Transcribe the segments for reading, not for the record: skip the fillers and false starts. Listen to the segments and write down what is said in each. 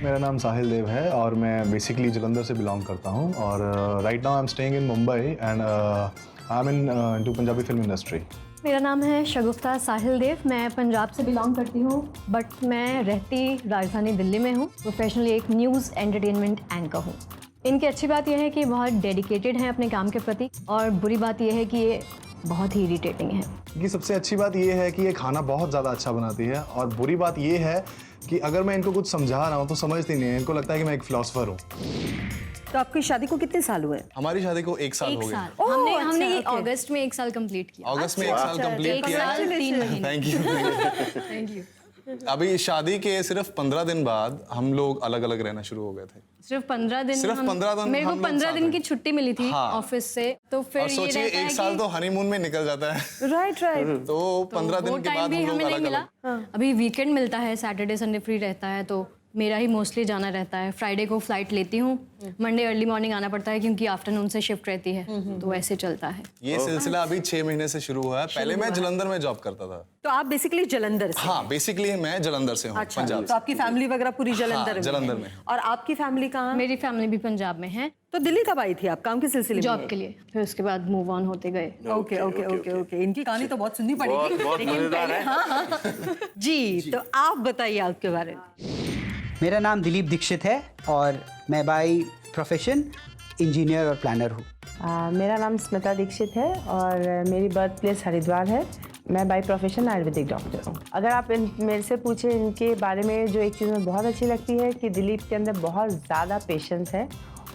मेरा नाम साहिल देव है और मैं बेसिकली जलंधर से बिलोंग करता हूँ और right now I am staying in Mumbai and I am into Punjabi film industry. मेरा नाम है शगुफ्ता साहिल देव, मैं पंजाब से बिलोंग करती हूँ बट मैं रहती राजधानी दिल्ली में हूँ। प्रोफेशनली एक न्यूज़ एंटरटेनमेंट एंकर हूँ। इनकी अच्छी बात यह है कि बहुत डेडिकेटेड हैं अपने काम के प्रति और बुरी बात यह है कि ये बहुत ही इरिटेटिंग है। इनकी सबसे अच्छी बात ये है कि ये खाना बहुत ज़्यादा अच्छा बनाती है और बुरी बात ये है कि अगर मैं इनको कुछ समझा रहा हूँ तो समझती नहीं है, इनको लगता है कि मैं एक फिलोसोफर हूँ। तो आपकी शादी को कितने साल हुए? हमारी शादी को 1 साल हो गया। हमने ये अगस्त में 1 साल कंप्लीट किया। अगस्त में 1 साल कंप्लीट किया। 1 साल 3 महीने। Thank you. Thank you. अभी शादी के सिर्फ 15 दिन बाद हम लोग अलग अलग रहना शुरू हो गए थे। सिर्फ 15 दिन। सिर्फ 15 दिन मेरे को हम लोग 15 दिन साथ की छुट्टी मिली थी ऑफिस से, तो फिर और सोचिए ये 1 साल तो हनीमून में निकल जाता है। राइट। तो 15 दिन के बाद भी हम लोग हमें नहीं अलग मिला। अलग। अभी वीकेंड मिलता है, सैटरडे संडे फ्री रहता है तो मेरा ही मोस्टली जाना रहता है। फ्राइडे को फ्लाइट लेती हूँ, मंडे अर्ली मॉर्निंग आना पड़ता है क्योंकि आफ्टरनून से शिफ्ट रहती है, तो ऐसे चलता है। ये सिलसिला अभी 6 महीने से शुरू हुआ है। पहले मैं जलंधर में जॉब करता था। तो आप बेसिकली जलंधर से? हाँ, बेसिकली मैं जलंधर से हूँ, अच्छा, पंजाब तो आपकी फैमिली वगैरह पूरी जलंधर में? जलंधर में। और आपकी फैमिली कहाँ? मेरी फैमिली भी पंजाब में है। तो दिल्ली कब आई थी आप काम के सिलसिले में? जॉब के लिए, फिर उसके बाद मूव ऑन होते गए। Okay okay okay okay. इनकी कहानी तो बहुत सुननी पड़ेगी। बहुत मजेदार है। हाँ। जी, तो आप बताइए आपके बारे में। मेरा नाम दिलीप दीक्षित है और मैं बाय प्रोफेशन इंजीनियर और प्लानर हूँ। मेरा नाम स्मिता दीक्षित है और मेरी बर्थ प्लेस हरिद्वार है। मैं बाय प्रोफेशन आयुर्वेदिक डॉक्टर हूँ। अगर आप मेरे से पूछें इनके बारे में, जो एक चीज़ मुझे बहुत अच्छी लगती है कि दिलीप के अंदर बहुत ज़्यादा पेशेंस है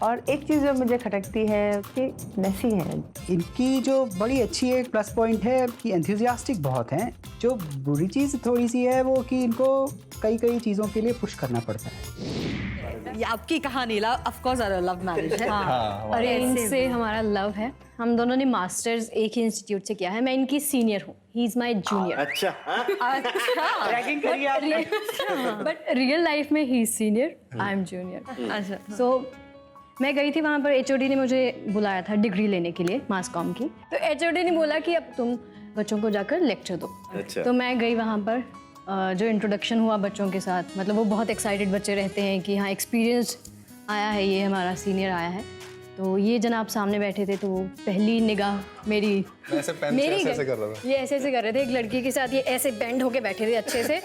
और एक चीज़ जो मुझे खटकती है कि मेसी हैं। इनकी जो बड़ी अच्छी एक प्लस पॉइंट है कि एंथुजियास्टिक बहुत हैं। जो बुरी चीज़ थोड़ी सी है वो कि इनको कई चीज़ों के लिए पुश करना पड़ता है। ये आपकी कहानी ऑफ कोर्स लव मैरिज है। और इनसे हमारा लव है। हम दोनों ने मास्टर्स एक ही इंस्टीट्यूट से किया है। मैं इनकी सीनियर हूँ, ही इज माय जूनियर। अच्छा। रैगिंग करिए आप। बट रियल लाइफ में he is senior, I am junior. अच्छा, सो मैं गई थी वहाँ पर, एचओडी ने मुझे बुलाया था डिग्री लेने के लिए मास कॉम की। तो एचओडी ने बोला कि अब तुम बच्चों को जाकर लेक्चर दो। अच्छा। तो मैं गई वहाँ पर, जो इंट्रोडक्शन हुआ बच्चों के साथ, मतलब वो बहुत एक्साइटेड बच्चे रहते हैं कि हाँ एक्सपीरियंस आया है, ये हमारा सीनियर आया है। तो ये जनाब सामने बैठे थे, तो पहली निगाह मेरी ऐसे पेन से ऐसे कर रहा था। ये ऐसे कर रहे थे, एक लड़की के साथ ये ऐसे बेंड होके बैठे थे अच्छे से।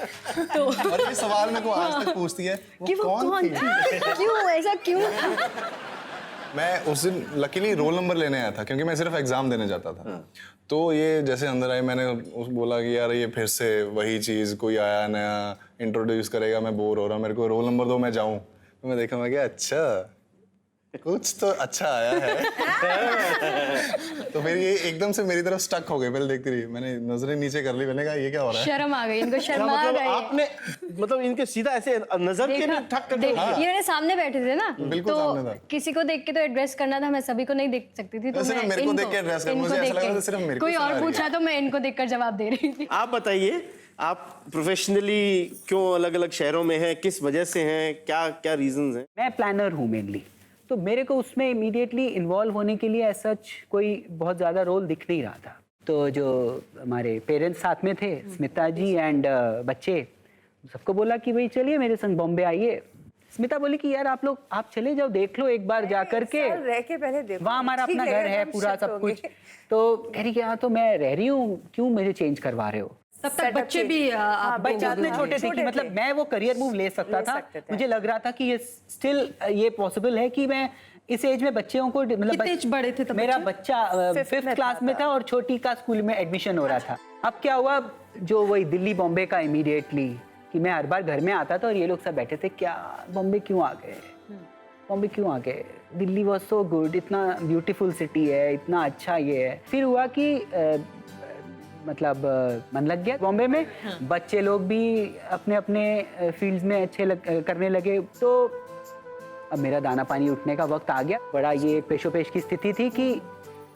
तो और ये सवाल मेरे को आज तक पूछती है कि वो कौन थी? क्यों ऐसा क्यों? मैं उस दिन लकीली रोल नंबर लेने आया था क्योंकि मैं सिर्फ एग्जाम देने जाता था। तो ये जैसे अंदर आई, मैंने उस बोला कि यार ये फिर से वही चीज़, कोई आया नया इंट्रोड्यूस करेगा, मैं बोर हो रहा हूँ, मेरे को रोल नंबर दो, मैं जाऊँ। तो मैं देखा, मैं क्या अच्छा कुछ तो अच्छा आया है। तो फिर ये एकदम से मेरी तरफ स्टक हो गए, पहले देखती रही, मैंने नजरें नीचे कर ली, मैंने कहा ये क्या हो रहा है। शर्म आ गई इनको, शर्म आ मतलब गई। आपने मतलब इनके सीधा ऐसे नजर के नहीं ठक कर दिया? ये मेरे सामने बैठे थे ना, बिल्कुल सामने था। तो किसी को देख के तो एड्रेस करना था, मैं सभी को नहीं देख सकती थी, तो सिर्फ मैं मेरे को देख के address करना, मुझे ऐसा लगा था सिर्फ मेरे को कोई सुना और रही पूछा है। तो मैं इनको देखकर जवाब दे रही थी। आप बताइए, आप प्रोफेशनली क्यों अलग अलग शहरों में हैं, किस वजह से हैं, क्या क्या रीजंस हैं? मैं प्लानर हूँ मेनली, तो मेरे को उसमें इमीडिएटली इन्वॉल्व होने के लिए सच कोई बहुत ज़्यादा रोल दिख नहीं रहा था। तो जो हमारे पेरेंट्स साथ में थे, स्मिता जी एंड बच्चे, सबको बोला कि भाई चलिए मेरे संग बॉम्बे आइए। स्मिता बोली कि यार आप चले जाओ, देख लो एक बार जा करके, रह के पहले देखो, वहाँ हमारा अपना ठीक घर लगेगा, है हम पूरा शिफ्ट सब होंगे। कुछ। तो कह रही कि हाँ तो मैं रह रही हूँ, क्यों मुझे चेंज करवा रहे हो? तब तक बच्चे भी बच्चे इतने छोटे थे कि मतलब मैं वो करियर मूव ले सकता था। मुझे लग रहा था कि ये स्टिल ये पॉसिबल है कि मैं इस एज में बच्चों को मतलब कितने बड़े थे तब मेरा बच्चे? बच्चा 5th क्लास में था और छोटी का स्कूल में एडमिशन हो रहा था। अब क्या हुआ, जो वही दिल्ली बॉम्बे का इमीडिएटली कि मैं हर बार घर में आता था और ये लोग सब बैठे थे, क्या बॉम्बे क्यों आ गए, बॉम्बे क्यों आ गए, दिल्ली वॉज सो गुड, इतना ब्यूटीफुल सिटी है, इतना अच्छा ये है। फिर हुआ कि मतलब मन लग गया बॉम्बे में। बच्चे लोग भी अपने अपने फील्ड्स में अच्छे करने लगे। तो अब मेरा दाना पानी उठने का वक्त आ गया। बड़ा ये पेशोपेश की स्थिति थी कि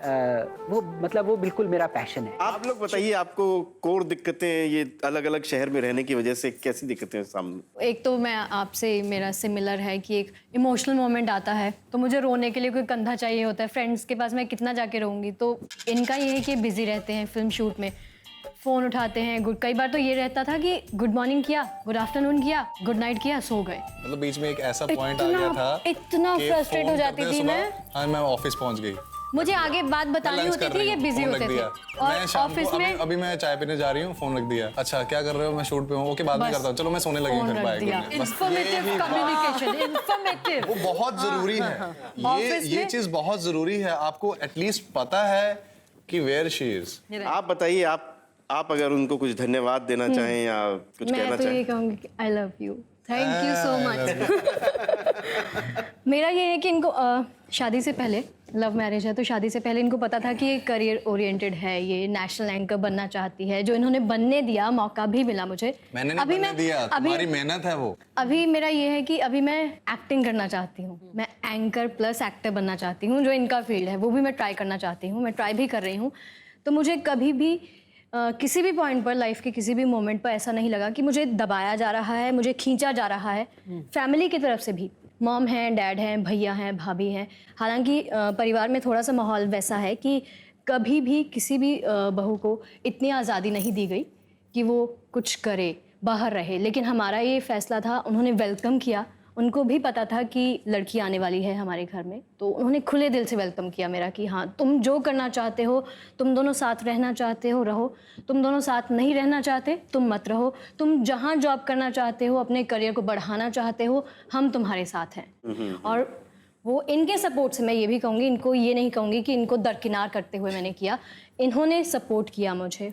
वो बिल्कुल मेरा पैशन है। आप लोग बताइए, आपको कोर दिक्कतें ये अलग अलग शहर में रहने की वजह से कैसी दिक्कतें सामने? एक तो मैं आपसे मेरा सिमिलर है कि एक इमोशनल मोमेंट आता है तो मुझे रोने के लिए कोई कंधा चाहिए होता है। फ्रेंड्स के पास मैं कितना जाके रहूँगी, तो इनका ये है कि बिजी रहते हैं फिल्म शूट में। फ़ोन उठाते हैं, कई बार तो ये रहता था कि गुड मॉर्निंग किया, गुड आफ्टरनून किया, गुड नाइट किया, सो गए। मतलब बीच में एक ऐसा पॉइंट आ गया था इतना कि फ्रस्ट्रेट हो फोन जाती करते थी सुबह, मैं। हाँ मैं ऑफिस पहुंच गई, मुझे आगे बात बतानी लंच होती कर थी, रही ये हूँ, बिजी फोन रख होते थे। दिया। मैं और शाम को ऑफिस में अभी मैं चाय पीने जा रही हूँ, फोन रख दिया। अच्छा क्या कर रहे हो? मैं शूट पे हूँ। ओके बाद में बस, करता हूँ, चलो मैं सोने लगी हूँ, फोन फिर रख बाय। दिया। Informative communication, informative. वो बहुत जरूरी है, ये ऑफिस ये में- चीज बहुत जरूरी है। आपको एटलीस्ट पता है कि वेयर शी इज। आप बताइए, आप अगर उनको कुछ धन्यवाद देना चाहें या कुछ कहना मैं तो ये चाहें। कहूँगी कि I love you, thank you so much. मेरा ये है कि इनको शादी से पहले, लव मैरिज है तो शादी से पहले इनको पता था कि ये करियर ओरिएंटेड है, ये नेशनल एंकर बनना चाहती है, जो इन्होंने बनने दिया, मौका भी मिला मुझे। मैंने नहीं बनने दिया, तुम्हारी मेहनत है वो। अभी मेरा ये है कि अभी मैं एक्टिंग करना चाहती हूँ, मैं एंकर प्लस एक्टर बनना चाहती हूँ, जो इनका फील्ड है वो भी मैं ट्राई करना चाहती हूँ, मैं ट्राई भी कर रही हूँ। तो मुझे कभी भी किसी भी पॉइंट पर, लाइफ के किसी भी मोमेंट पर ऐसा नहीं लगा कि मुझे दबाया जा रहा है, मुझे खींचा जा रहा है। फैमिली की तरफ से भी, मॉम हैं, डैड हैं, भैया हैं, भाभी हैं। हालांकि परिवार में थोड़ा सा माहौल वैसा है कि कभी भी किसी भी बहू को इतनी आज़ादी नहीं दी गई कि वो कुछ करे, बाहर रहे। लेकिन हमारा ये फैसला था, उन्होंने वेलकम किया। उनको भी पता था कि लड़की आने वाली है हमारे घर में, तो उन्होंने खुले दिल से वेलकम किया मेरा कि हाँ तुम जो करना चाहते हो, तुम दोनों साथ रहना चाहते हो रहो, तुम दोनों साथ नहीं रहना चाहते तुम मत रहो, तुम जहाँ जॉब करना चाहते हो, अपने करियर को बढ़ाना चाहते हो, हम तुम्हारे साथ हैं। और वो इनके सपोर्ट से, मैं ये भी कहूँगी, इनको ये नहीं कहूँगी कि इनको दरकिनार करते हुए मैंने किया, इन्होंने सपोर्ट किया मुझे,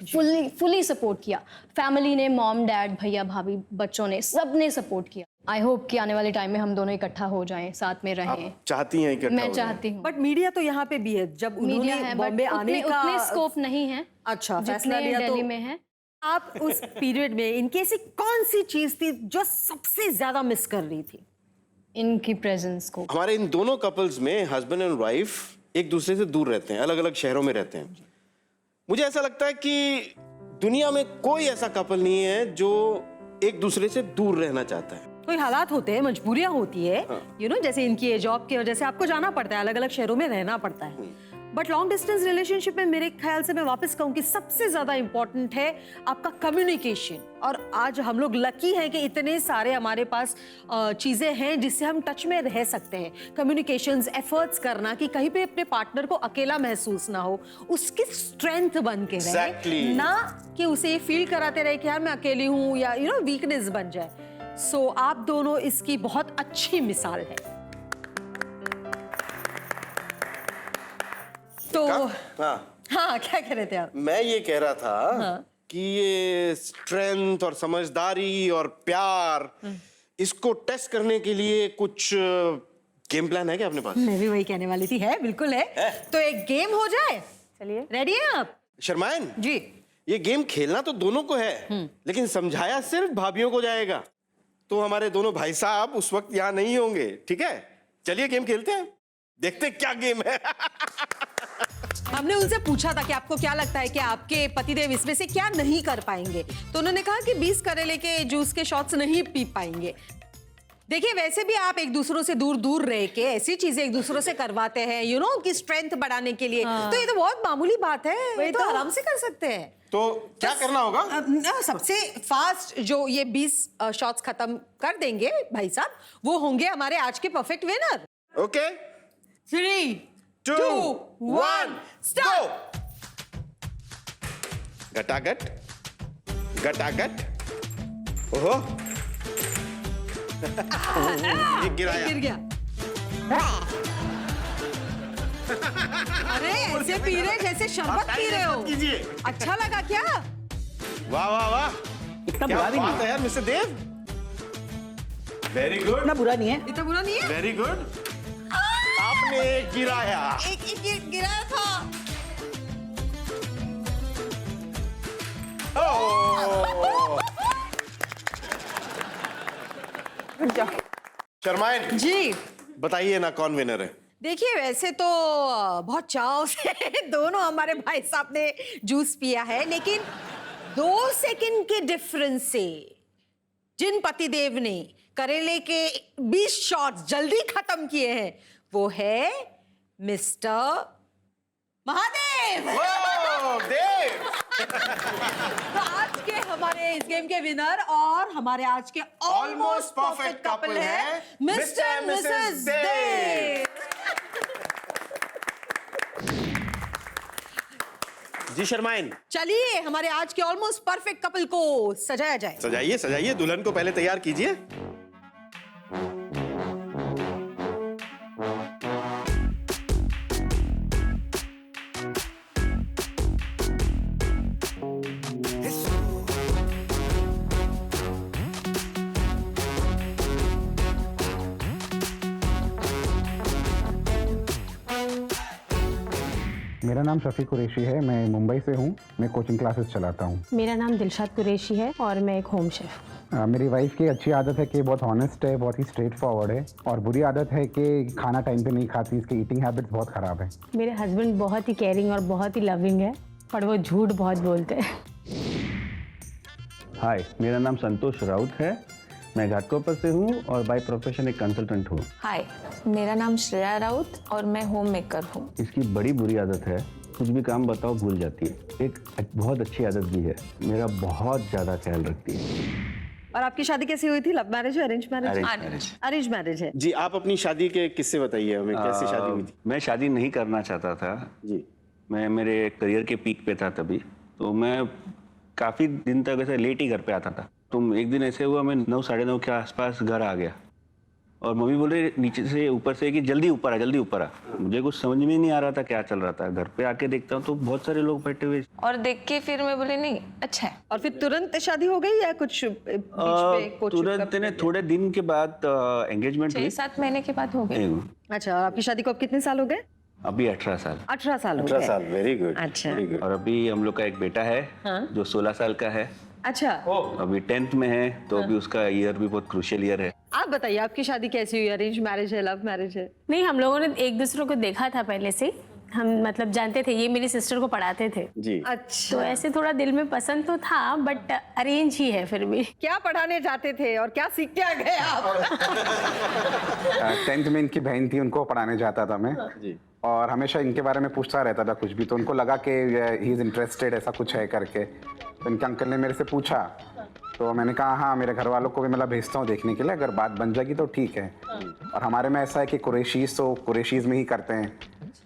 फुली सपोर्ट किया। फैमिली ने, मॉम डैड भैया भाभी बच्चों ने, सब ने सपोर्ट किया। आई होप कि आने वाले टाइम में हम दोनों इकट्ठा हो जाएं, साथ में रहें। आप चाहती हैं इकट्ठा मैं हो जाएं? चाहती हूँ। बट मीडिया तो यहाँ पे भी है, जब मीडिया उन्होंने है बॉम्बे बट आने उतने, का उतने स्कोप नहीं है। अच्छा फैसला जितने लिया तो दिल्ली में है। आप उस पीरियड में इनकी ऐसी कौन सी चीज थी जो सबसे ज्यादा मिस कर रही थी? इनकी प्रेजेंस को। हमारे इन दोनों कपल्स में हस्बैंड एंड वाइफ एक दूसरे से दूर रहते हैं, अलग अलग शहरों में रहते हैं। मुझे ऐसा लगता है कि दुनिया में कोई ऐसा कपल नहीं है जो एक दूसरे से दूर रहना चाहता है। कोई हालात होते हैं, मजबूरियां होती है, यू नो, जैसे इनकी ये जॉब की वजह से आपको जाना पड़ता है, अलग अलग शहरों में रहना पड़ता है। बट लॉन्ग डिस्टेंस रिलेशनशिप में मेरे ख्याल से, मैं वापस कहूँ कि सबसे ज्यादा इंपॉर्टेंट है आपका कम्युनिकेशन। और आज हम लोग लकी हैं कि इतने सारे हमारे पास चीजें हैं जिससे हम टच में रह सकते हैं। कम्युनिकेशंस, एफर्ट्स करना कि कहीं पे अपने पार्टनर को अकेला महसूस ना हो, उसकी स्ट्रेंथ बन के रहे। Exactly. ना कि उसे ये फील कराते रहे कि यार मैं अकेली हूँ, या यू नो वीकनेस बन जाए। सो आप दोनों इसकी बहुत अच्छी मिसाल है। तो हाँ, क्या कह रहे थे आप? मैं ये कह रहा था कि ये स्ट्रेंथ और समझदारी और प्यार, इसको टेस्ट करने के लिए कुछ गेम प्लान है क्या अपने पास? मैं भी वही कहने वाली थी। है, बिल्कुल है। तो एक गेम हो जाए। चलिए। रेडी हैं आप? शर्मायन जी। ये गेम खेलना तो दोनों को है, लेकिन समझाया सिर्फ भाभीियों को जाएगा। तो हमारे दोनों भाई साहब उस वक्त यहाँ नहीं होंगे, ठीक है? चलिए गेम खेलते हैं, देखते हैं क्या गेम है। हमने उनसे पूछा था कि आपको क्या लगता है कि आपके पतिदेव इसमें से क्या नहीं कर पाएंगे, तो उन्होंने कहा कि 20 करेले के जूस के शॉट्स नहीं पी पाएंगे। देखिए, वैसे भी आप एक दूसरों से दूर दूर रह के ऐसी चीजें एक दूसरों से करवाते हैं, यू नो, कि स्ट्रेंथ बढ़ाने के लिए। तो ये तो बहुत मामूली बात है, ये तो आराम से कर सकते हैं। तो क्या करना होगा? सबसे फास्ट जो ये 20 शॉट्स खत्म कर देंगे भाई साहब, वो होंगे हमारे आज के परफेक्ट विनर। Okay, 3, 2, 1 start. गटागट गटागट। ओहो, ये गिराया। गिर गया। अरे ऐसे पी रहे जैसे शरबत पी रहे हो। कीजिए। अच्छा लगा क्या? वाह वाह वाह, इतना क्या बुरा भी नहीं बात है। है यार मिस्टर देव। वेरी गुड, इतना बुरा नहीं है। इतना बुरा नहीं है। Very good. आपने गिराया। एक गिराया था। ओह, शर्मायन जी बताइए ना, कौन विनर है? देखिए, वैसे तो बहुत चाव से दोनों हमारे भाई साहब ने जूस पिया है, लेकिन 2 सेकंड के डिफरेंस से जिन पतिदेव ने करेले के 20 शॉट्स जल्दी खत्म किए हैं, वो है मिस्टर महादेव। ओह, देव तो आज के हमारे इस गेम के विनर और हमारे आज के ऑलमोस्ट परफेक्ट कपल है मिस्टर एंड मिसेस देव। जी शर्माइन, चलिए हमारे आज के ऑलमोस्ट परफेक्ट कपल को सजाया जाए। सजाइए सजाइए, दुल्हन को पहले तैयार कीजिए। मेरा नाम शफीक कुरैशी है, मैं मुंबई से हूँ। मैं कोचिंग क्लासेस चलाता हूँ। मेरा नाम दिलशाद कुरैशी है और मैं एक होम शेफ़। मेरी वाइफ की अच्छी आदत है कि बहुत ऑनेस्ट है, बहुत ही स्ट्रेट फॉरवर्ड है, और बुरी आदत है कि खाना टाइम पे नहीं खाती। इसकी ईटिंग हैबिट्स बहुत ख़राब है। मेरे हस्बैंड बहुत ही केयरिंग और बहुत ही लविंग है, पर वो झूठ बहुत बोलते हैं। हाय, मेरा नाम संतोष राउत है। मैं घाटकोपर से हूँ और बाय प्रोफेशन एक कंसल्टेंट हूँ। हाय, मेरा नाम श्रेया राउत और मैं होम मेकर हूँ। इसकी बड़ी बुरी आदत है, कुछ भी काम बताओ भूल जाती है। एक बहुत अच्छी आदत भी है, मेरा बहुत ज़्यादा ख्याल रखती है। और आपकी शादी कैसी हुई थी? लव मैरिज है, अरेंज मैरिज? अरेंज मैरिज है। जी, आप अपनी शादी के किस्से बताइए हमें, कैसी शादी हुई थी? मैं शादी नहीं करना चाहता था जी। मैं मेरे करियर के पीक पे था तभी, तो मैं काफ़ी दिन तक ऐसे लेट ही घर पे आता था। तो एक दिन ऐसे हुआ, मैं 9 साढ़े 9 के आसपास घर आ गया और मम्मी बोले नीचे से ऊपर से कि जल्दी ऊपर आ, जल्दी ऊपर आ। मुझे कुछ समझ में नहीं आ रहा था क्या चल रहा था। घर पे आके देखता हूँ तो बहुत सारे लोग बैठे हुए। और देख के फिर मैं बोली नहीं अच्छा है। और फिर तुरंत शादी हो गई या कुछ बीच में कुछ? तुरंत ने थोड़े दिन के बाद एंगेजमेंट हुई। 6-7 महीने के बाद हो गई। अच्छा, और आपकी शादी को अब कितने साल हो गए? अभी 18 साल। 18 साल हो 18 गए। साल, वेरी गुड। अच्छा। और अभी हम लोग का एक बेटा है जो 16 साल का है। अच्छा, अभी 10th में है, तो अभी उसका ईयर भी बहुत क्रूशियल ईयर है। आप बताइए आपकी शादी कैसी हुई? अरेंज मैरिज है, लव मैरिज है? नहीं, हम लोगों ने एक दूसरे को देखा था पहले से। हम मतलब जानते थे, ये मेरी सिस्टर को पढ़ाते थे। जी। अच्छा, तो ऐसे थोड़ा दिल में पसंद तो था, बट अरेंज ही है फिर भी। क्या पढ़ाने जाते थे और क्या सीख के आ गए आप? 10th में इनकी बहन थी, उनको पढ़ाने जाता था मैं। जी। और हमेशा इनके बारे में पूछता रहता था कुछ भी, तो उनको लगा कि ही इज़ इंटरेस्टेड, ऐसा कुछ है करके। तो इनके अंकल ने मेरे से पूछा, तो मैंने कहा हाँ, मेरे घर वालों को भी मतलब भेजता हूँ देखने के लिए, अगर बात बन जाएगी तो ठीक है। और हमारे में ऐसा है कि कुरैशीज़ तो कुरैशीज़ में ही करते हैं,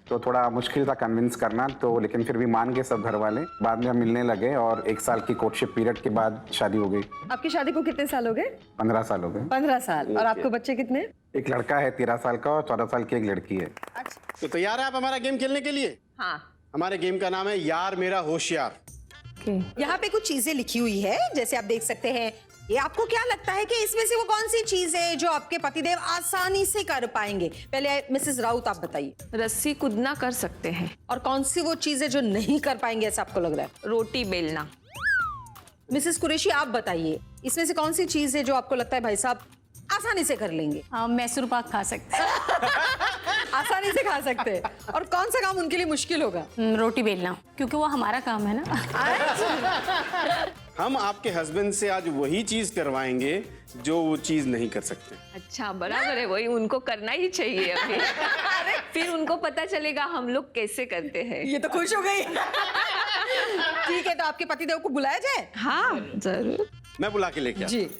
तो थोड़ा मुश्किल था कन्विंस करना, तो लेकिन फिर भी मान गए सब घर वाले। बाद में हम मिलने लगे और 1 साल की कोर्टशिप पीरियड के बाद शादी हो गई। आपकी शादी को कितने साल हो गए? 15 साल हो गए। 15 साल। और आपको बच्चे कितने? एक लड़का है 13 साल का और 14 साल की एक लड़की है। तो तैयार है आप हमारा गेम खेलने के लिए? हाँ। हमारे गेम का नाम है यार मेरा होशियार। यहाँ पे कुछ चीजें लिखी हुई है, जैसे आप देख सकते हैं। ये आपको क्या लगता है कि इसमें से वो कौन सी चीज है जो आपके पतिदेव आसानी से कर पाएंगे? पहले मिसेस राउत आप बताइए। रस्सी कूदना कर सकते हैं। और कौन सी वो चीज है जो नहीं कर पाएंगे ऐसा आपको लग रहा है? रोटी बेलना। मिसेस कुरैशी आप बताइए, इसमें से कौन सी चीज है जो आपको लगता है भाई साहब आसानी से कर लेंगे? मैसूर पाक खा सकते हैं। आसानी से खा सकते हैं। और कौन सा काम उनके लिए मुश्किल होगा? रोटी बेलना, क्योंकि वो हमारा काम है ना। हम आपके हस्बैंड से आज वही चीज करवाएंगे जो वो चीज नहीं कर सकते। अच्छा, बराबर है, वही उनको करना ही चाहिए अभी। फिर उनको पता चलेगा हम लोग कैसे करते हैं। ये तो खुश हो गई। ठीक है, तो आपके पतिदेव को बुलाया जाए? हाँ जरूर। मैं बुला के लेके आता हूं। जी।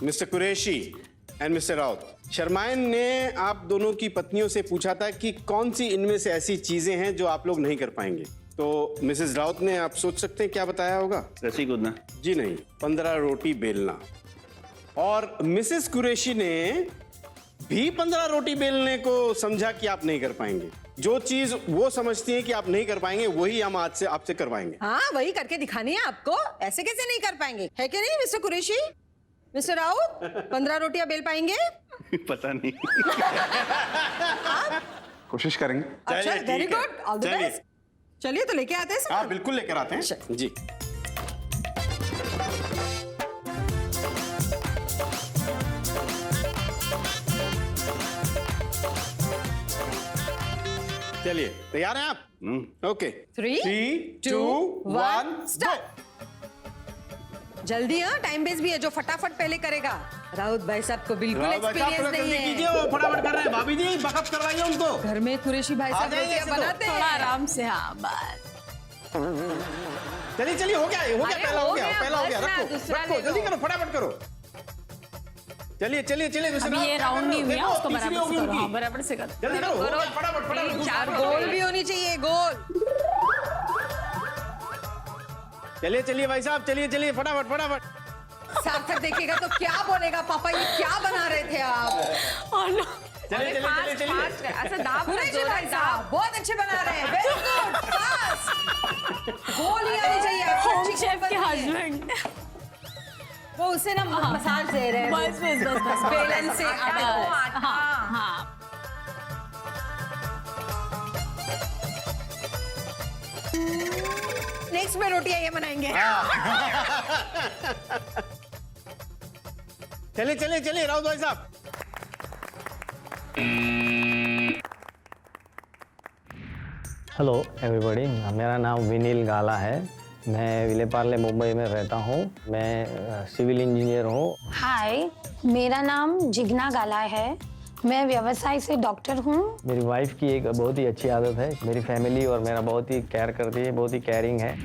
Mister Qureshi and mister Raut, शर्माइन ने आप दोनों की पत्नियों से पूछा था कि कौन सी इनमें से ऐसी चीजें हैं जो आप लोग नहीं कर पाएंगे। तो मिसेस राउत ने, आप सोच सकते हैं क्या बताया होगा? रस्सी कूदना। जी नहीं, 15 रोटी बेलना। और मिसेस कुरैशी ने भी 15 रोटी बेलने को समझा कि आप नहीं कर पाएंगे। जो चीज वो समझती हैं कि आप नहीं कर पाएंगे, वही हम आज से आपसे करवाएंगे। हाँ, वही करके दिखानी है आपको। ऐसे कैसे नहीं कर पाएंगे, है कि नहीं मिस्टर कुरैशी? मिस्टर राउत, 15 रोटियां बेल पाएंगे? पता नहीं। कोशिश करेंगे। अच्छा, चलिए, वेरी ठीक है। गुड, ऑल द चलिए। बेस्ट। चलिए तो लेके आते हैं हाँ, सामान। बिल्कुल लेकर आते हैं जी। चलिए, तैयार हैं आप? ओके। 3, 2, 1 स्टार्ट। जल्दी हाँ, टाइम बेस भी है, जो फटाफट पहले करेगा। राउत भाई साहब को बिल्कुल एक्सपीरियंस नहीं है। कीजिए, वो फटाफट कर रहे हैं। भाभी जी बकअप करवाइए उनको। घर में कुरैशी भाई साहब जाइए रोटियां ऐसे तो। बनाते हैं। थोड़ा आराम से, हाँ बस। चलिए चलिए, हो गया अरे, पहला हो गया बस ना, रखो दूसरा रखो, ले जल्दी लो। करो, फटाफट करो। चलिए चलिए चलिए, दूसरा अभी ये राउंड नहीं हुआ, देखो, उसको तीसरी बराबर होगी से करो, उनकी। हाँ बराबर से करो। जल्दी करो, हो करो। गया, फटाफट फटाफट। तीन, चार गोल भी होनी चाहिए, गोल। चलिए चलिए भाई साहब, चलिए चलिए, फटाफट फटाफट। सार्थक देखेगा तो क्या बोलेगा, पापा ये क्या बना रहे थे आप? चलिए चलिए चलिए चलिए। फास्ट ऐसा दाब कुरैशी भाई साहब बहुत अच्छे बना रहे हैं, वेरी गुड, फास्ट। गोल ही आनी चाहिए आपको, होम अच्छी शेफ के गोल बनती है। हस्बैंड। वो उसे ना मसाज दे रहे हैं। बस बस बस बस। बेलन से आटा को हाँ हाँ। नेक्स्ट में रोटियां ये बनाएंगे। चलिए चलिए चलिए, राउत भाई साहब। हेलो एवरीबॉडी, मेरा नाम विनील गाला है। मैं विलेपार्ले मुंबई में रहता हूँ। मैं सिविल इंजीनियर हूँ। हाय, मेरा नाम जिग्ना गाला है। मैं व्यवसाय से डॉक्टर हूँ। मेरी वाइफ की एक बहुत ही अच्छी आदत है, मेरी फैमिली और मेरा बहुत ही केयर करती है, बहुत ही केयरिंग है।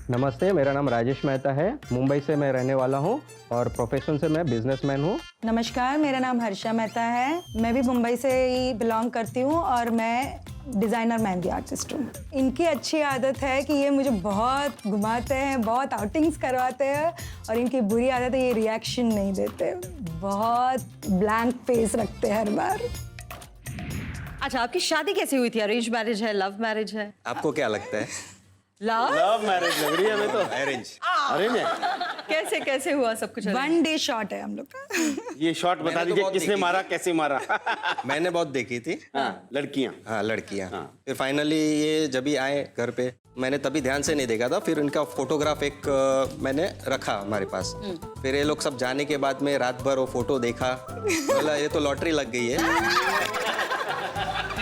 नमस्ते, मेरा नाम राजेश मेहता है। मुंबई से मैं रहने वाला हूँ और प्रोफेशन से मैं बिजनेसमैन हूँ। नमस्कार, मेरा नाम हर्षा मेहता है। मैं भी मुंबई से ही बिलोंग करती हूँ और मैं डिज़ाइनर मेहंदी आर्टिस्ट हूँ। इनकी अच्छी आदत है कि ये मुझे बहुत घुमाते हैं, बहुत आउटिंग्स करवाते हैं, और इनकी बुरी आदत है ये रिएक्शन नहीं देते, बहुत ब्लैंक फेस रखते हैं हर बार। अच्छा, आपकी शादी कैसे हुई थी? अरेंज मैरिज है, लव मैरिज है? आपको क्या लगता है? लव मैरिज लग रही है हमें तो। अरेंज। अरेंज है। कैसे कैसे हुआ सब कुछ? वन डे शॉट है हम लोग का। ये शॉट बता मैंने तो दीजिए, बहुत किसने देखी मारा, थी। कैसे मारा? मैंने बहुत देखी थी। लड़कियां। हाँ, लड़कियां। फिर फाइनली ये जब ही आए घर पे, मैंने तभी ध्यान से नहीं देखा था। फिर इनका फोटोग्राफ एक मैंने रखा हमारे पास। फिर ये लोग सब जाने के बाद में रात भर वो फोटो देखा, बोला ये तो लॉटरी लग गई है।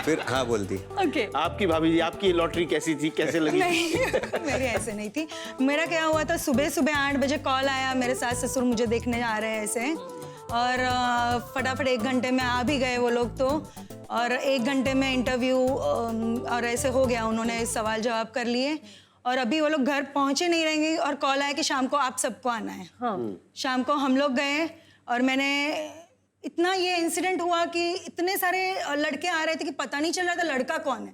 फिर हाँ बोल दी। ओके। आपकी भाभी जी, आपकी लॉटरी कैसी थी, कैसे लगी? नहीं, मेरी ऐसे नहीं थी। मेरा क्या हुआ था, सुबह सुबह 8 बजे कॉल आया, मेरे सास ससुर मुझे देखने आ रहे हैं ऐसे, और फटाफट 1 घंटे में आ भी गए वो लोग तो, और 1 घंटे में इंटरव्यू और ऐसे हो गया। उन्होंने सवाल जवाब कर लिए और अभी वो लोग घर पहुंचे नहीं रहेंगे और कॉल आया कि शाम को आप सबको आना है। शाम को हम लोग गए और मैंने इतना ये इंसिडेंट हुआ कि इतने सारे लड़के आ रहे थे कि पता नहीं चल रहा था लड़का कौन है।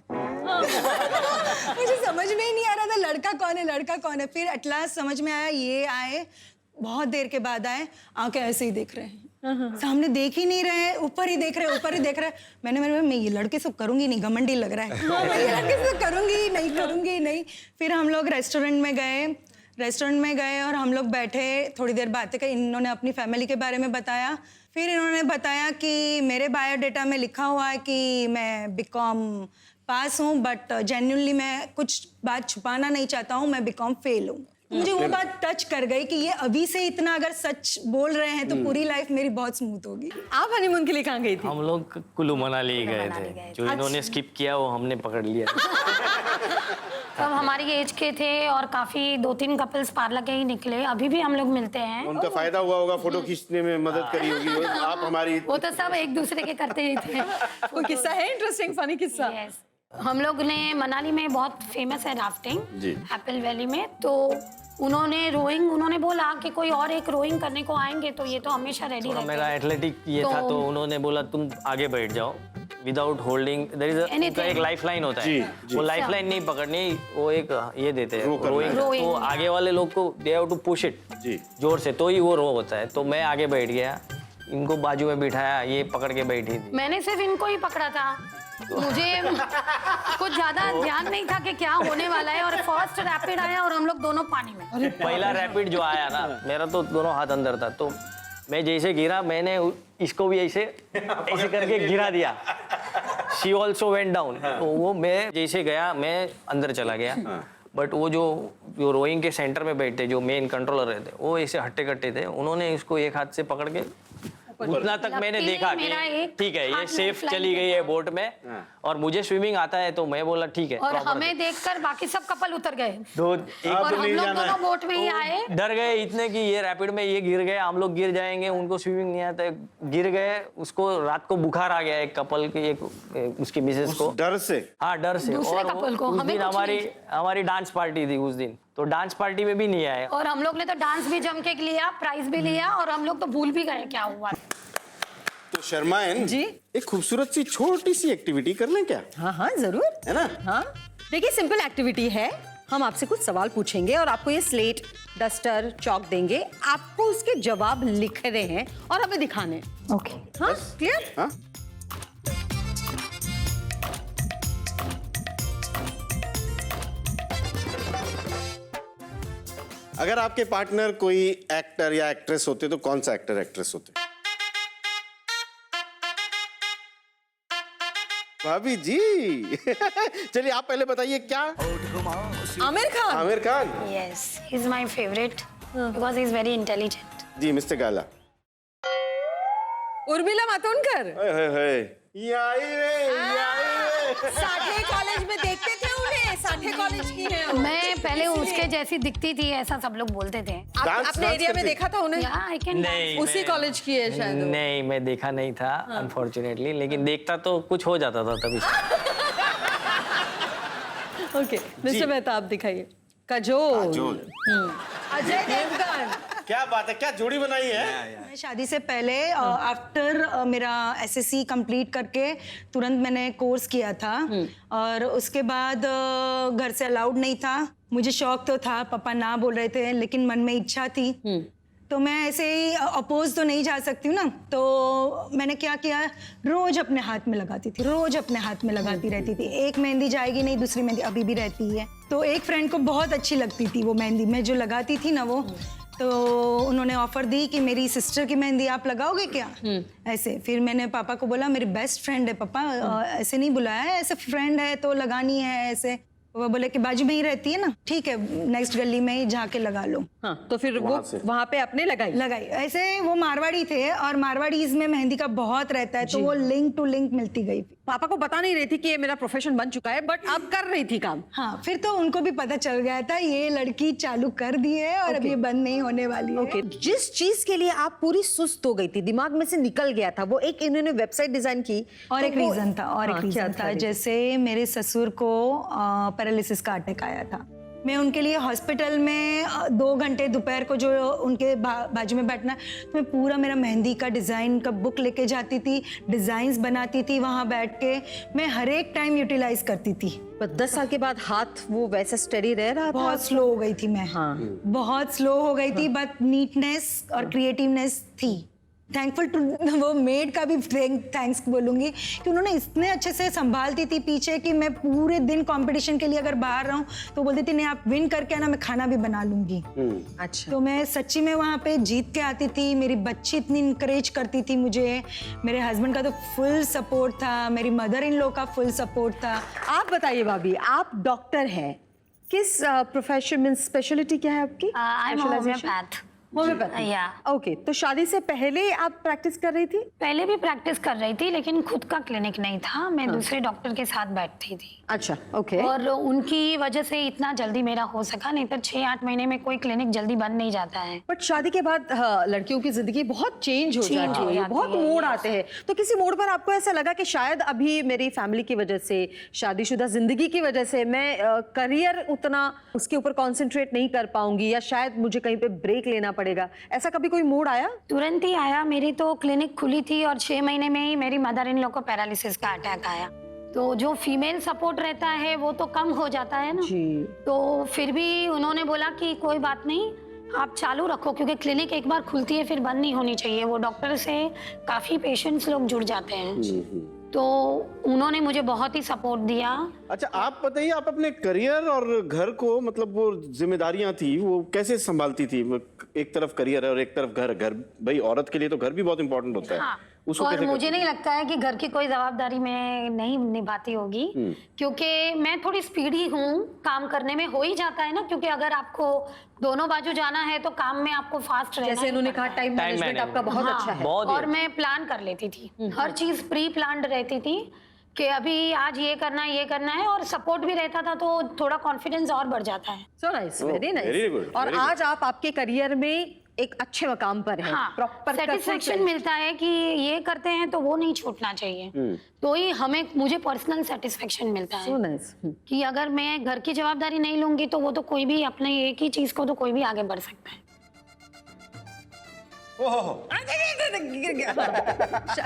मुझे समझ में ही नहीं आ रहा था लड़का कौन है, लड़का कौन है। फिर एट लास्ट समझ में आया, ये आए बहुत देर के बाद आए, आंखें ऐसे ही देख रहे हैं, सामने देख ही नहीं रहे, ऊपर ही देख रहे, ऊपर ही देख रहे। मैं ये लड़के से करूंगी नहीं, घमंडी लग रहा है, मैं ये लड़के से करूंगी नहीं। फिर हम लोग रेस्टोरेंट में गए और हम लोग बैठे, थोड़ी देर बातें करी। इन्होंने अपनी फैमिली के बारे में बताया। फिर इन्होंने बताया कि मेरे बायोडेटा में लिखा हुआ है कि मैं बीकॉम पास हूँ, बट जेन्युइनली मैं कुछ बात छुपाना नहीं चाहता हूँ, मैं बीकॉम फेल हूँ। मुझे वो बात टच कर गई कि ये अभी से इतना अगर सच बोल रहे हैं तो पूरी लाइफ मेरी बहुत स्मूथ होगी। आप हनीमून के लिए कहाँ गई थी? हम लोग कुल्लू मनाली गए थे। जो इन्होंने स्किप किया वो हमने पकड़ लिया। सब हमारी एज के थे और काफी 2-3 कपल्स पार्लर के ही निकले, अभी भी हम लोग मिलते हैं। उनका फायदा हुआ होगा, फोटो खींचने में मदद करी होगी। आप हमारी वो तो सब एक दूसरे के करते ही थे। कोई किस्सा है इंटरेस्टिंग, फनी किस्सा? Yes. हम लोग ने मनाली में बहुत फेमस है राफ्टिंग, एप्पल वैली में, तो उन्होंने बोला कि कोई और एक रोइंग करने को आएंगे तो ये तो हमेशा रेडी रहते हैं। मेरा एथलेटिक ये था तो उन्होंने बोला तुम आगे बैठ जाओ विदाउट होल्डिंग। देयर इज एक लाइफ लाइन होता है, वो लाइफ लाइन नहीं पकड़नी, वो एक ये देते हैं रोइंग, तो आगे वाले लोग को दे हैव टू पुश इट जोर से, तो ही वो रो होता है। तो मैं आगे बैठ गया, इनको बाजू में बिठाया, ये पकड़ के बैठी थी। मैंने सिर्फ इनको ही पकड़ा था, मुझे कुछ ज्यादा ध्यान नहीं था कि क्या होने वाला है, और फर्स्ट रैपिड आया और हम लोग दोनों पानी में। पहला रैपिड जो आया ना, मेरा तो दोनों हाथ अंदर था, तो मैं जैसे गिरा, मैंने इसको भी ऐसे करके गिरा दिया। She also went down. तो वो मैं जैसे गया, मैं अंदर चला गया, बट वो जो रोइंग के सेंटर में बैठे जो मेन कंट्रोलर रहते, वो ऐसे हट्टे कट्टे थे, उन्होंने इसको एक हाथ से पकड़ के उतना तक मैंने लकीली देखा मेरा कि एक ठीक है ये हाथ में सेफ flying चली गई है था। बोट में और मुझे स्विमिंग आता है तो मैं बोला ठीक है और proper हमें देखकर बाकी सब कपल उतर गए दो और हम लोग दोनों बोट में ही आए। डर गए इतने कि ये रैपिड में ये गिर गए, हम लोग गिर जाएंगे, उनको स्विमिंग नहीं आता है, गिर गए। उसको रात को बुखार आ गया एक कपल की, एक उसकी मिसेस को, डर से। हाँ डर से। दूसरे और couple को, उस हमें दिन कुछ हमारी डांस पार्टी थी उस दिन, तो डांस पार्टी में भी नहीं आए। और हम लोग ने तो डांस भी जम के लिया, प्राइज भी लिया और हम लोग तो भूल भी गए क्या हुआ। तो शर्माएं जी, एक खूबसूरत सी छोटी सी एक्टिविटी कर लें क्या? हाँ हाँ जरूर, है ना? हाँ देखिए सिंपल एक्टिविटी है, हम आपसे कुछ सवाल पूछेंगे और आपको ये स्लेट, डस्टर, चौक देंगे, आपको उसके जवाब लिखने हैं और हमें दिखाने हैं। ओके हाँ क्लियर? हाँ? अगर आपके पार्टनर कोई एक्टर या एक्ट्रेस होते तो कौन सा एक्टर एक्ट्रेस होते? भाभी जी चलिए आप पहले बताइए क्या? Aamir Khan. Aamir Khan. Yes, he's my favorite because he's very intelligent. जी मिस्टर गाला। उर्मिला मातोंडकर। साठे कॉलेज में देखते थे उन्हें, साठे कॉलेज की है वो। मैं पहले उसके जैसी दिखती थी ऐसा सब लोग बोलते थे। आपने एरिया में देखा था उन्हें? Yeah, I can नहीं, dance. उसी कॉलेज की है शायद वो। नहीं मैं देखा नहीं था अनफॉर्चुनेटली, लेकिन देखता तो कुछ हो जाता था तभी। ओके मिस्टर मेहता आप दिखाइए। काजोल। अजय देवगन। क्या बात है, क्या जोड़ी बनाई है? मैं शादी से पहले आफ्टर मेरा एसएससी कंप्लीट करके तुरंत मैंने कोर्स किया था और उसके बाद घर से अलाउड नहीं था। मुझे शौक तो था, पापा ना बोल रहे थे, लेकिन मन में इच्छा थी तो मैं ऐसे ही अपोज तो नहीं जा सकती हूँ ना, तो मैंने क्या किया, रोज अपने हाथ में लगाती थी, रोज अपने हाथ में लगाती रहती थी। एक मेहंदी जाएगी नहीं, दूसरी मेहंदी अभी भी रहती है। तो एक फ्रेंड को बहुत अच्छी लगती थी वो मेहंदी, मैं जो लगाती थी ना वो, तो उन्होंने ऑफर दी कि मेरी सिस्टर की मेहंदी आप लगाओगे क्या? ऐसे फिर मैंने पापा को बोला मेरी बेस्ट फ्रेंड है पापा, ऐसे नहीं बुलाया है, ऐसे फ्रेंड है तो लगानी है ऐसे। वो बोले कि बाजू में ही रहती है ना, ठीक है नेक्स्ट गली में ही जाके लगा लो। हाँ तो फिर वो वहाँ पे आपने लगाई। ऐसे वो मारवाड़ी थे और मारवाड़ी इसमें मेहंदी का बहुत रहता है तो वो लिंक टू लिंक मिलती गई। पापा को बता नहीं रही थी कि ये मेरा प्रोफेशन बन चुका है, बट अब कर रही थी काम। हाँ फिर तो उनको भी पता चल गया था ये लड़की चालू कर दी है और अब ये बंद नहीं होने वाली है। ओके जिस चीज के लिए आप पूरी सुस्त हो गई थी, दिमाग में से निकल गया था, वो एक इन्होंने वेबसाइट डिजाइन की और तो एक रीजन था, और एक रीजन था, जैसे मेरे ससुर को पैरालिसिस का अटैक आया था। मैं उनके लिए हॉस्पिटल में 2 घंटे दोपहर को जो उनके बाजू में बैठना, तो मैं पूरा मेरा मेहंदी का डिज़ाइन का बुक लेके जाती थी, डिज़ाइंस बनाती थी वहाँ बैठ के, मैं हर एक टाइम यूटिलाइज करती थी। पर 10 साल के बाद हाथ वो वैसा स्टडी रह रहा था? बहुत स्लो हो गई थी मैं, बहुत स्लो हो गई थी, बट नीटनेस और क्रिएटिवनेस थी। थैंकफुल टू वो मेड का भी थैंक्स बोलूँगी कि उन्होंने इतने अच्छे से संभालती थी पीछे कि मैं पूरे दिन कंपटीशन के लिए अगर बाहर रहूँ तो बोलती थी नहीं आप विन करके आना, मैं खाना भी बना लूँगी। अच्छा। तो मैं सच्ची में वहाँ पे जीत के आती थी। मेरी बच्ची इतनी इंकरेज करती थी मुझे, मेरे हस्बैंड का तो फुल सपोर्ट था, मेरी मदर इन लॉ का फुल सपोर्ट था। आप बताइए भाभी, आप डॉक्टर हैं, किस प्रोफेशन में स्पेशलिटी क्या है आपकी? I am homeopath. ओके तो शादी से पहले आप प्रैक्टिस कर रही थी? पहले भी प्रैक्टिस कर रही थी लेकिन खुद का क्लिनिक नहीं था, मैं दूसरे डॉक्टर के साथ बैठती थी। अच्छा ओके। और उनकी वजह से इतना जल्दी मेरा हो सका, नहीं तो 6-8 महीने में कोई क्लिनिक जल्दी बन नहीं जाता है। बट शादी के बाद लड़कियों की जिंदगी बहुत चेंज हो जाती है, बहुत मोड़ आते हैं। तो किसी मोड़ पर आपको ऐसा लगा कि शायद अभी मेरी फैमिली की वजह से, शादीशुदा जिंदगी की वजह से मैं करियर उतना उसके ऊपर कॉन्सेंट्रेट नहीं कर पाऊंगी, या शायद मुझे कहीं पे ब्रेक लेना पड़ेगा, ऐसा कभी कोई मोड़ आया? तुरंत ही आया। मेरी तो क्लिनिक खुली थी और 6 महीने में ही मेरी मदर इन लॉ को पैरालिसिस का अटैक आया। तो जो फीमेल सपोर्ट रहता है वो तो कम हो जाता है ना जी। तो फिर भी उन्होंने बोला कि कोई बात नहीं आप चालू रखो, क्योंकि क्लिनिक एक बार खुलती है फिर बंद नहीं होनी चाहिए। वो डॉक्टर से काफी पेशेंट्स लोग जुड़ जाते हैं, तो उन्होंने मुझे बहुत ही सपोर्ट दिया। अच्छा आप बताइए, आप अपने करियर और घर को, मतलब वो जिम्मेदारियां थी वो कैसे संभालती थी? एक तरफ करियर है और एक तरफ घर। भाई औरत के लिए तो घर भी बहुत इंपॉर्टेंट होता है। हाँ। उसको और कैसे मुझे करती नहीं लगता है कि घर की कोई जवाबदारी मैं नहीं निभाती होगी, क्योंकि मैं थोड़ी स्पीडी हूँ काम करने में, हो ही जाता है ना, क्योंकि अगर आपको दोनों बाजू जाना है तो काम में आपको फास्ट रहना जैसे इन्होंने कहा टाइम मैनेजमेंट आपका बहुत अच्छा है। और मैं प्लान कर लेती थी, हर चीज प्री प्लान्ड रहती थी कि अभी आज ये करना है, और सपोर्ट भी रहता था तो थोड़ा कॉन्फिडेंस और बढ़ जाता है। So nice, very very nice. good, और very good. आज आप आपके करियर में एक अच्छे मकाम पर हैं, हाँ, प्रॉपर सेटिस्फेक्शन मिलता है कि ये करते हैं तो वो नहीं छूटना चाहिए, तो ही मुझे पर्सनल सेटिस्फेक्शन मिलता है। So nice. कि अगर मैं घर की जवाबदारी नहीं लूंगी तो वो तो कोई भी अपने एक ही चीज को तो कोई भी आगे बढ़ सकता है। गिर गया।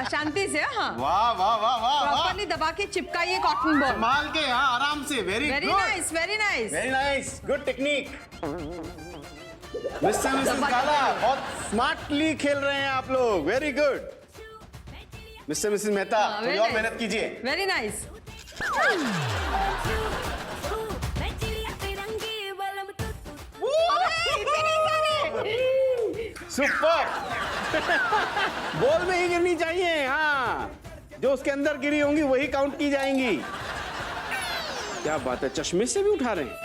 शांति से, हाँ, वाह वाह वाह वाह प्रॉपर्ली दबा के चिपकाइए कॉटन बॉल। संभाल के, हाँ, आराम से। Very very good, nice, very nice. Very nice, good technique. Mister Mrs काला बहुत स्मार्टली खेल रहे हैं आप लोग, very good. Mister Mrs Mehta थोड़ी और मेहनत कीजिए। Very nice. सुपर। बॉल में ही गिरनी चाहिए, हाँ, जो उसके अंदर गिरी होंगी वही काउंट की जाएंगी। क्या बात है, चश्मे से भी उठा रहे हैं।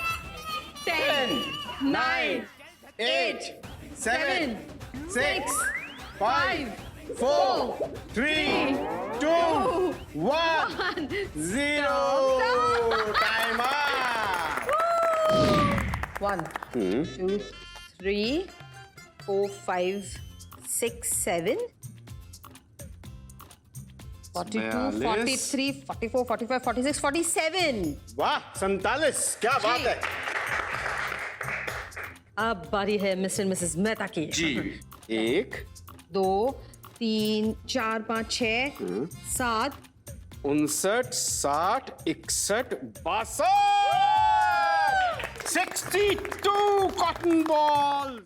10, 9, 8, 7, 6, 5, 4, 3, 2, 1, 0। Time up. 1, 2, 3, 4, 5, 6, 7, 42, 43, 44, 45, 46, 47। वाह, 47, क्या बात है। अब बारी है मिस्टर मिसेस मेहता की। जी, 1, 2, 3, 4, 5, 6, 7, 59, 60, 61, 62 62 कॉटन बॉल।